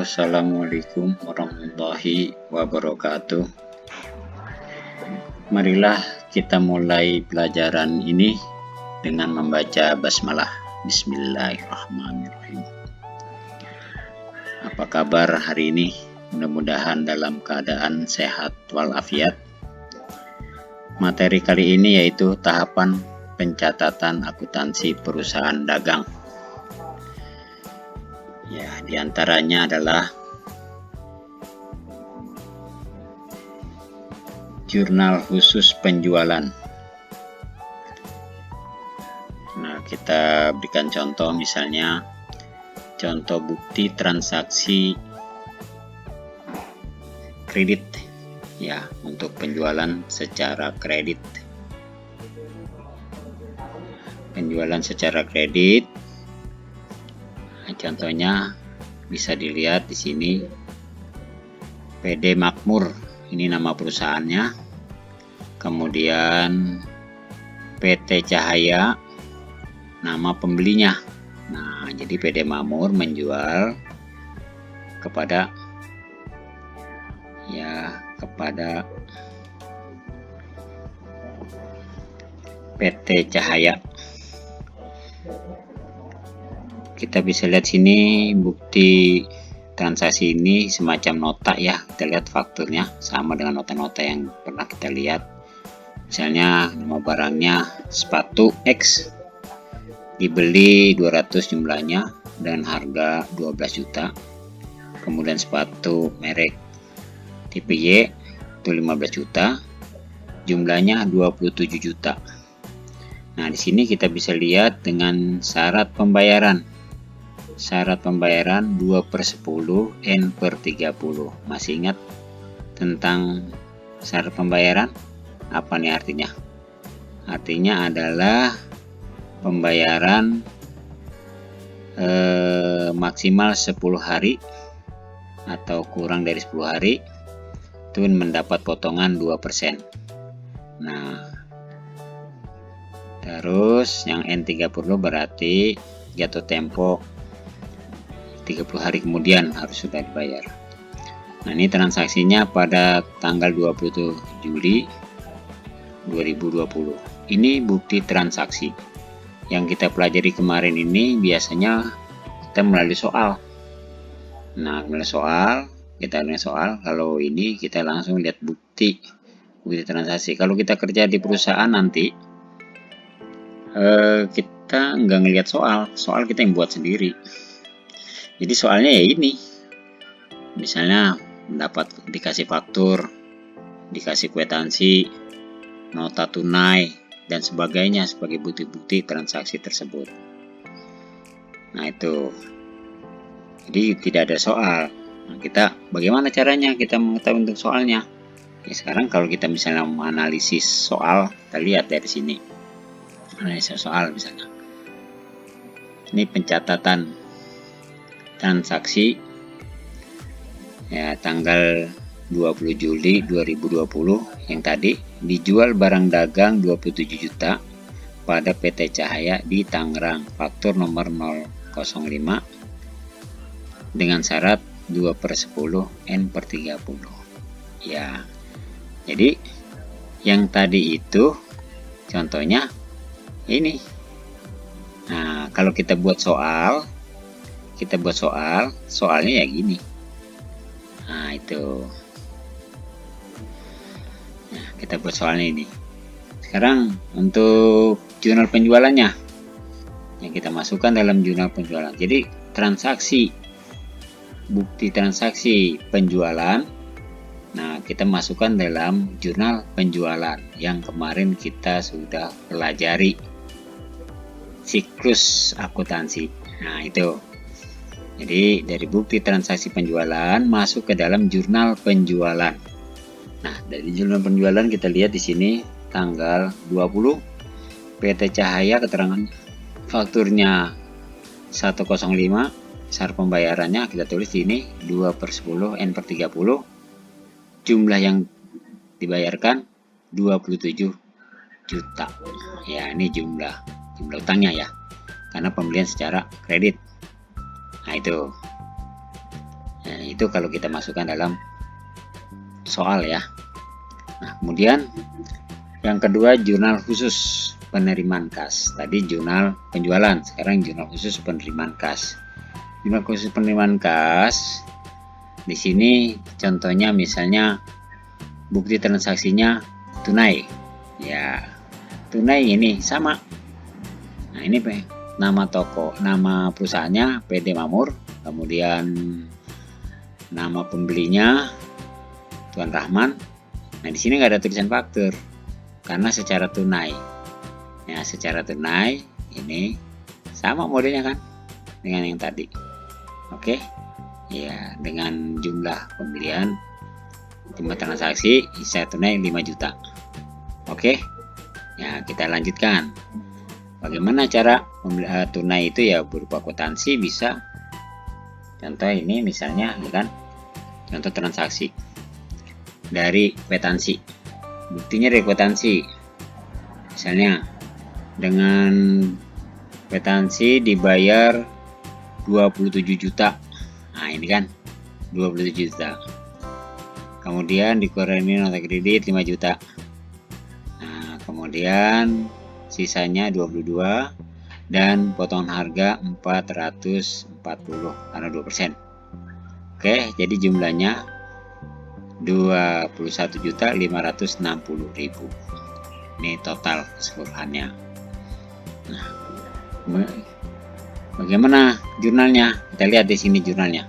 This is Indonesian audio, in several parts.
Halo, assalamualaikum warahmatullahi wabarakatuh. Marilah kita mulai pelajaran ini dengan membaca basmalah. Bismillahirrahmanirrahim. Apa kabar hari ini? Mudah-mudahan dalam keadaan sehat walafiat. Materi kali ini yaitu tahapan pencatatan akuntansi perusahaan dagang. Ya, diantaranya adalah jurnal khusus penjualan. Nah, kita berikan contoh, misalnya contoh bukti transaksi kredit, ya, untuk penjualan secara kredit. Penjualan secara kredit. Contohnya bisa dilihat di sini, PD Makmur, ini nama perusahaannya. Kemudian PT Cahaya, nama pembelinya. Nah, jadi PD Makmur menjual kepada PT Cahaya. Kita bisa lihat sini bukti transaksi ini semacam nota, ya. Kita lihat fakturnya sama dengan nota-nota yang pernah kita lihat. Misalnya nama barangnya sepatu X, dibeli 200 jumlahnya dan harga 12 juta. Kemudian sepatu merek tipe Y itu 15 juta, jumlahnya 27 juta. Nah, di sini kita bisa lihat dengan syarat pembayaran. Syarat pembayaran 2/10 N/30. Masih ingat tentang syarat pembayaran? Apa nih artinya? Artinya adalah pembayaran maksimal 10 hari atau kurang dari 10 hari itu mendapat potongan 2%. Nah, terus yang N30 berarti jatuh tempo 30 hari kemudian harus sudah dibayar. Nah, ini transaksinya pada tanggal 20 Juli 2020. Ini bukti transaksi. Yang kita pelajari kemarin ini biasanya kita melalui soal. Nah, melalui soal, kalau ini kita langsung lihat bukti transaksi. Kalau kita kerja di perusahaan nanti kita nggak ngelihat soal kita yang buat sendiri. Jadi soalnya ya ini, misalnya dikasih faktur, dikasih kwitansi, nota tunai, dan sebagainya sebagai bukti-bukti transaksi tersebut. Nah, itu. Jadi tidak ada soal. Nah, bagaimana caranya kita mengetahui untuk soalnya? Ya, sekarang kalau kita misalnya menganalisis soal, kita lihat dari sini. Analisis soal misalnya. Ini pencatatan transaksi, ya, tanggal 20 Juli 2020 yang tadi, dijual barang dagang 27 juta pada PT Cahaya di Tangerang, faktur nomor 005 dengan syarat 2/10 N/30. Ya, jadi yang tadi itu contohnya ini. Nah, kalau kita buat soalnya ya gini. Nah, itu. Nah, kita buat soalnya ini. Sekarang untuk jurnal penjualannya yang kita masukkan dalam jurnal penjualan. Jadi bukti transaksi penjualan, nah, kita masukkan dalam jurnal penjualan yang kemarin kita sudah pelajari, siklus akuntansi. Nah, itu. Jadi dari bukti transaksi penjualan masuk ke dalam jurnal penjualan. Nah, dari jurnal penjualan kita lihat di sini tanggal 20 PT Cahaya, keterangan fakturnya 105, syarat pembayarannya kita tulis di sini 2/10 N/30. Jumlah yang dibayarkan 27 juta. Ya, ini jumlah utangnya, ya. Karena pembelian secara kredit. Nah, itu. Nah, itu kalau kita masukkan dalam soal ya. Nah, kemudian yang kedua, jurnal khusus penerimaan kas. Tadi jurnal penjualan, sekarang jurnal khusus penerimaan kas. Jurnal khusus penerimaan kas di sini contohnya misalnya bukti transaksinya tunai. Ya, tunai ini sama. Nah, ini nama toko, nama perusahaannya PD Mamur, kemudian nama pembelinya Tuan Rahman. Nah, di sini nggak ada tulisan faktur karena secara tunai. Ya, secara tunai ini sama modelnya kan dengan yang tadi. Oke. Ya, dengan jumlah pembelian, jumlah transaksi secara tunai 5 juta. Oke. Ya, kita lanjutkan. Bagaimana cara tunai itu ya berupa kwitansi bisa. Contoh ini misalnya kan contoh transaksi dari kwitansi. Buktinya dari kwitansi. Misalnya dengan kwitansi dibayar 27 juta. Nah, ini kan 27 juta. Kemudian dikurangi nota kredit 5 juta. Nah, kemudian sisanya 22 dan potongan harga 440 karena 2%. Oke, jadi jumlahnya 21.560.000. Ini total keseluruhannya. Nah, bagaimana jurnalnya? Kita lihat di sini jurnalnya.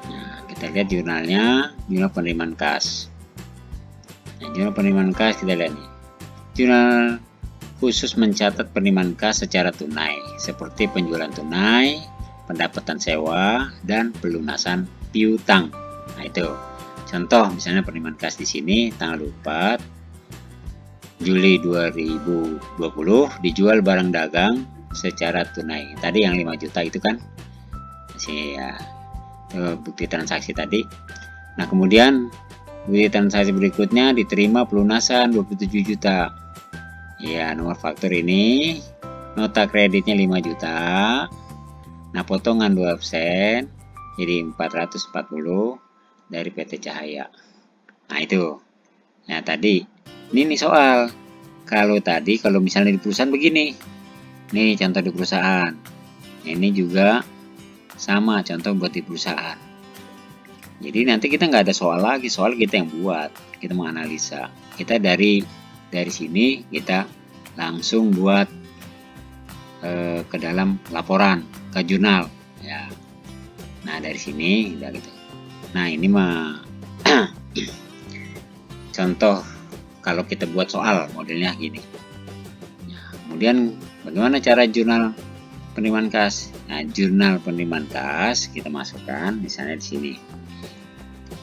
Nah, kita lihat jurnalnya, jurnal penerimaan kas. Nah, jurnal penerimaan kas kita lihat nih. Jurnal khusus mencatat penerimaan kas secara tunai, seperti penjualan tunai, pendapatan sewa, dan pelunasan piutang. Nah, itu contoh misalnya penerimaan kas di sini tanggal 4 Juli 2020 dijual barang dagang secara tunai. Tadi yang 5 juta itu kan ya, bukti transaksi tadi. Nah, kemudian bukti transaksi berikutnya diterima pelunasan 27 juta. Ya, nomor faktur ini nota kreditnya 5 juta. Nah, potongan 2% jadi 440 dari PT Cahaya. Nah, itu. Nah, tadi ini soal. Kalau misalnya di perusahaan begini. Nih contoh di perusahaan. Ini juga sama contoh buat di perusahaan. Jadi nanti kita nggak ada soal lagi, soal kita yang buat. Kita menganalisa. Kita dari sini kita langsung buat ke dalam laporan ke jurnal ya. Nah, dari sini udah gitu. Nah, ini mah contoh kalau kita buat soal modelnya gini. Nah, kemudian bagaimana cara jurnal penerimaan kas? Nah, jurnal penerimaan kas kita masukkan misalnya di sini.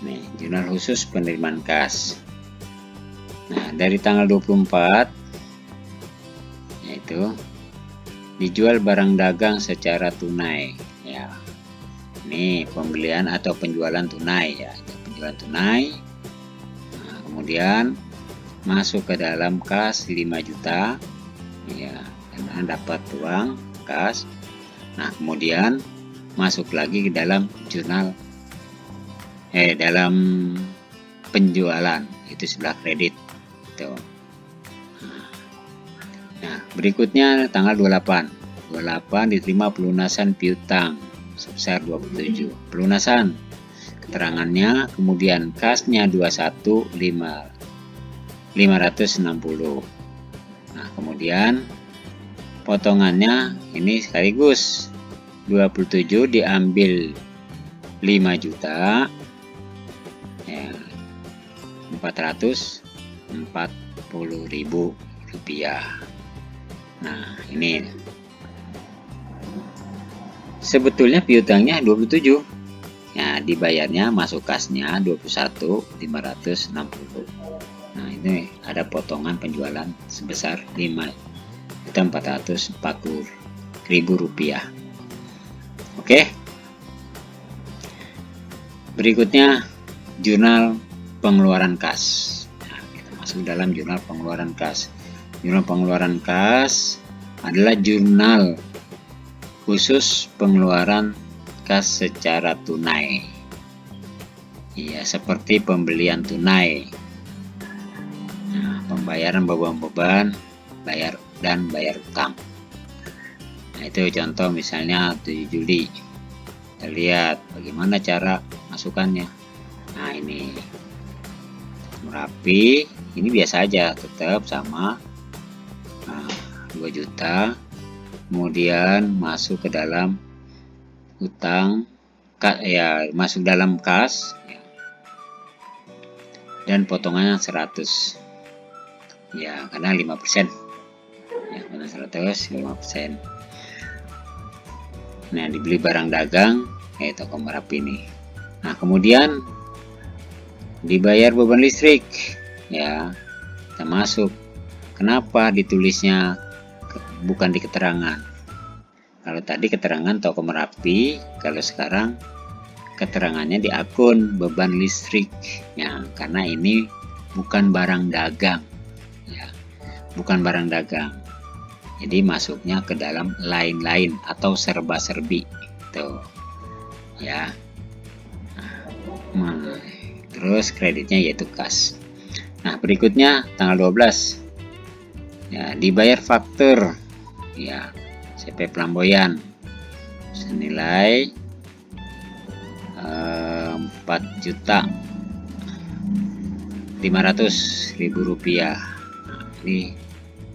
Nih, jurnal khusus penerimaan kas. Nah, dari tanggal 24 yaitu dijual barang dagang secara tunai ya. Ini pembelian atau penjualan tunai ya, penjualan tunai. Nah, kemudian masuk ke dalam kas 5 juta ya, dan dapat uang kas. Nah, kemudian masuk lagi ke dalam jurnal dalam penjualan itu sebelah kredit itu. Nah, berikutnya tanggal 28 diterima pelunasan piutang sebesar 27. Pelunasan keterangannya, kemudian kasnya 21.560. Nah, kemudian potongannya ini sekaligus 27 diambil 5 juta ya, 440.000 rupiah. Nah, ini sebetulnya piutangnya 27 ya, dibayarnya masuk kasnya 21.560. Nah, ini ada potongan penjualan sebesar 5.440.000 rupiah. Oke, berikutnya jurnal pengeluaran kas. Nah, kita masuk dalam jurnal pengeluaran kas. Jurnal pengeluaran kas adalah jurnal khusus pengeluaran kas secara tunai. Ya, seperti pembelian tunai. Nah, pembayaran beban-beban, bayar utang. Nah, itu contoh misalnya 7 Juli. Kita lihat bagaimana cara masukannya. Nah, ini Merapi, ini biasa aja, tetap sama. Nah, 2 juta. Kemudian masuk ke dalam utang, ya masuk dalam kas, ya. Dan potongannya 100. Ya, karena 5%. Ya, karena 100, 5%. Nah, dibeli barang dagang, toko Merapi nih. Nah, kemudian dibayar beban listrik, ya, kita masuk. Kenapa ditulisnya bukan di keterangan? Kalau tadi keterangan toko Merapi, kalau sekarang keterangannya di akun beban listrik, ya, karena ini bukan barang dagang, ya, bukan barang dagang. Jadi masuknya ke dalam lain-lain atau serba-serbi, tuh, ya. Nah, terus kreditnya yaitu kas. Nah, berikutnya tanggal 12, ya, dibayar faktur, ya, CP Pelamboyan senilai 4.500.000 rupiah. Nah, ini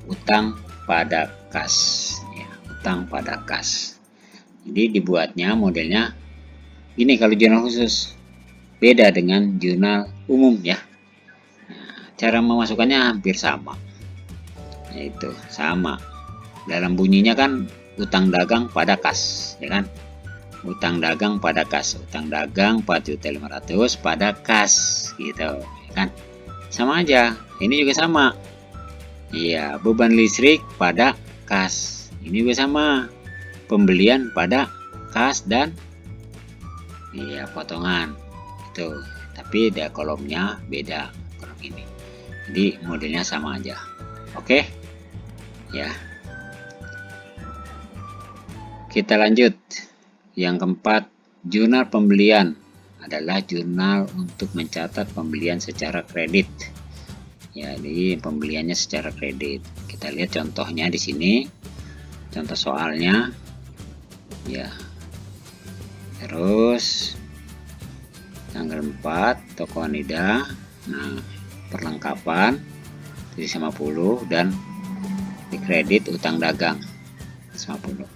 utang pada kas, ya, utang pada kas. Jadi dibuatnya modelnya ini kalau jurnal khusus, beda dengan jurnal umum, ya. Nah, cara memasukkannya hampir sama, yaitu sama. Dalam bunyinya kan utang dagang pada kas, ya kan? Utang dagang pada kas, utang dagang 4.500.000 pada kas, gitu, ya kan? Sama aja, ini juga sama. Iya, beban listrik pada kas, ini juga sama. Pembelian pada kas dan iya potongan itu, tapi ada kolomnya beda, kolom ini. Jadi modelnya sama aja. Oke, ya. Kita lanjut. Yang keempat, jurnal pembelian adalah jurnal untuk mencatat pembelian secara kredit. Ya, jadi pembeliannya secara kredit. Kita lihat contohnya di sini. Contoh soalnya. Ya. Terus tanggal 4 toko Anida. Nah, perlengkapan 750 dan dikredit utang dagang 150.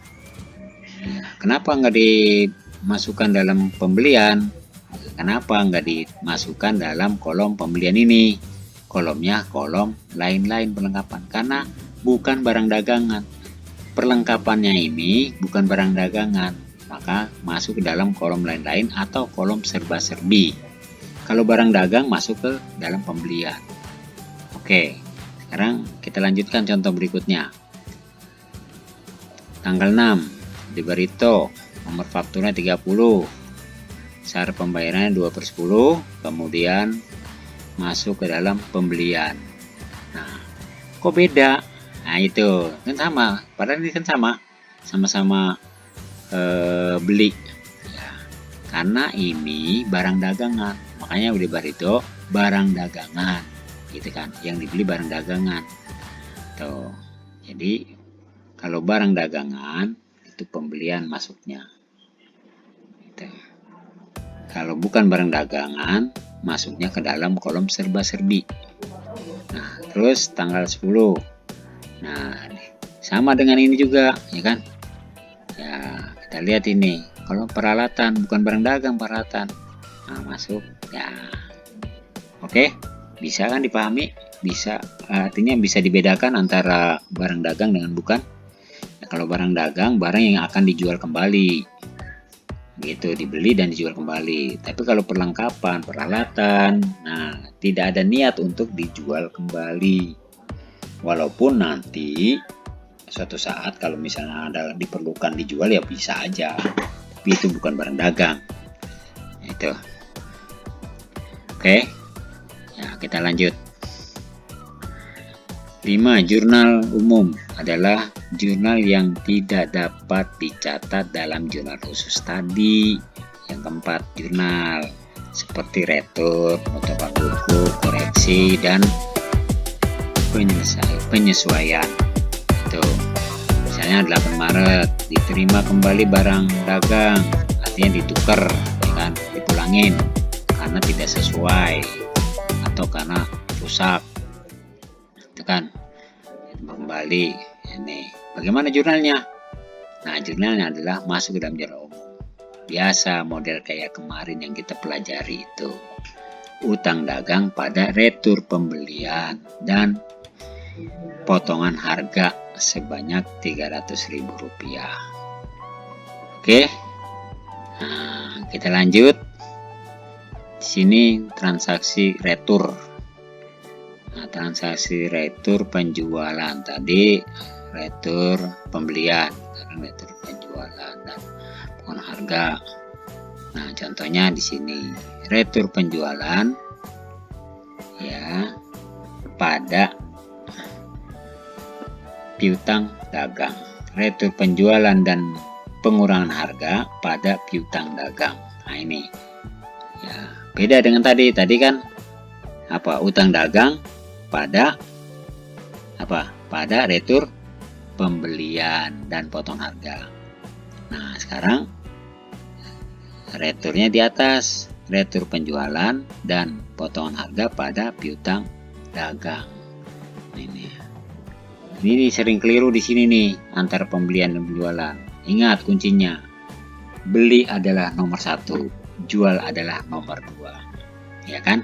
Ya, kenapa nggak dimasukkan dalam pembelian? Kenapa nggak dimasukkan dalam kolom pembelian ini? Kolomnya kolom lain-lain perlengkapan, karena bukan barang dagangan. Perlengkapannya ini bukan barang dagangan, maka masuk ke dalam kolom lain-lain atau kolom serba-serbi. Kalau barang dagang masuk ke dalam pembelian. Oke, sekarang kita lanjutkan contoh berikutnya. Tanggal 6 di Barito, nomor fakturnya 30, syarat pembayarannya 2/10, kemudian masuk ke dalam pembelian. Nah, kok beda? Nah, itu kan sama, padahal ini kan sama-sama beli, ya, karena ini barang dagangan, makanya udah Barito barang dagangan, gitu kan, yang dibeli barang dagangan. Tuh, jadi kalau barang dagangan itu pembelian masuknya. Gitu. Kalau bukan barang dagangan, masuknya ke dalam kolom serba-serbi. Nah, terus tanggal 10. Nah, sama dengan ini juga, ya kan? Ya, kita lihat ini. Kalau peralatan, bukan barang dagang, peralatan. Nah, masuk. Ya. Oke, bisa kan dipahami? Bisa, artinya bisa dibedakan antara barang dagang dengan bukan. Ya, kalau barang dagang, barang yang akan dijual kembali. Gitu, dibeli dan dijual kembali. Tapi kalau perlengkapan, peralatan, nah, tidak ada niat untuk dijual kembali. Walaupun nanti suatu saat kalau misalnya ada diperlukan dijual, ya bisa aja, tapi itu bukan barang dagang. Itu. Oke, ya, kita lanjut. 5. Jurnal umum adalah jurnal yang tidak dapat dicatat dalam jurnal khusus tadi. Yang keempat, jurnal seperti retur, nota buku, koreksi, dan penyesuaian. Itu misalnya 8 Maret diterima kembali barang dagang, artinya ditukar, ya kan, dipulangin karena tidak sesuai atau karena rusak, itu kan, kembali. Ini bagaimana jurnalnya? Nah, jurnalnya adalah masuk ke dalam jurnal umum, biasa model kayak kemarin yang kita pelajari itu, utang dagang pada retur pembelian dan potongan harga sebanyak Rp300.000. Oke, nah, kita lanjut. Di sini transaksi retur. Nah, transaksi retur penjualan tadi, retur pembelian, sekarang retur penjualan dan potongan harga. Nah, contohnya di sini retur penjualan ya pada piutang dagang, retur penjualan dan pengurangan harga pada piutang dagang. Nah, ini ya beda dengan tadi kan apa, utang dagang pada apa, pada retur pembelian dan potong harga. Nah, sekarang returnya di atas, retur penjualan dan potongan harga pada piutang dagang. Ini sering keliru di sini nih antara pembelian dan penjualan. Ingat kuncinya, beli adalah nomor 1, jual adalah nomor 2, ya kan?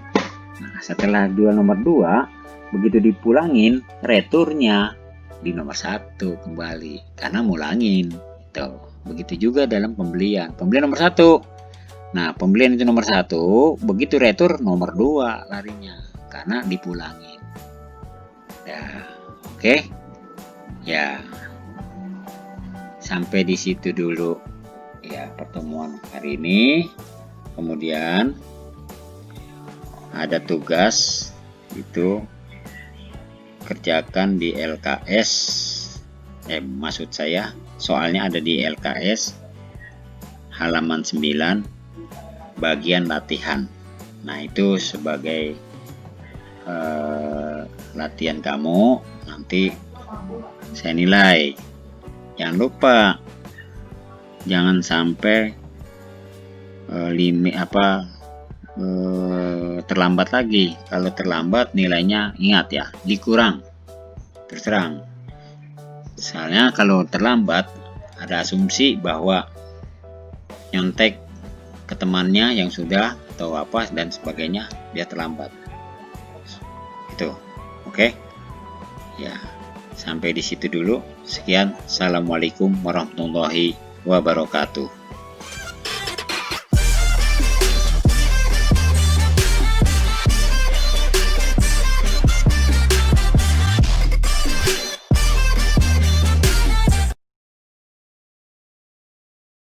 Nah, setelah jual nomor 2, begitu dipulangin, returnya di nomor 1 kembali karena mulangin. Tuh, begitu juga dalam pembelian. Pembelian nomor 1. Nah, pembelian itu nomor 1, begitu retur nomor 2 larinya karena dipulangin. Ya, oke. Ya, sampai di situ dulu ya pertemuan hari ini. Kemudian ada tugas itu kerjakan di LKS. Maksud saya soalnya ada di LKS halaman 9 bagian latihan. Nah, itu sebagai latihan kamu, nanti saya nilai. Jangan lupa jangan sampai terlambat lagi. Kalau terlambat nilainya, ingat ya, dikurang. Terserang. Misalnya kalau terlambat ada asumsi bahwa nyontek ke temannya yang sudah atau apa dan sebagainya, dia terlambat. Itu. Oke? Ya. Sampai di situ dulu. Sekian. Assalamualaikum warahmatullahi wabarakatuh.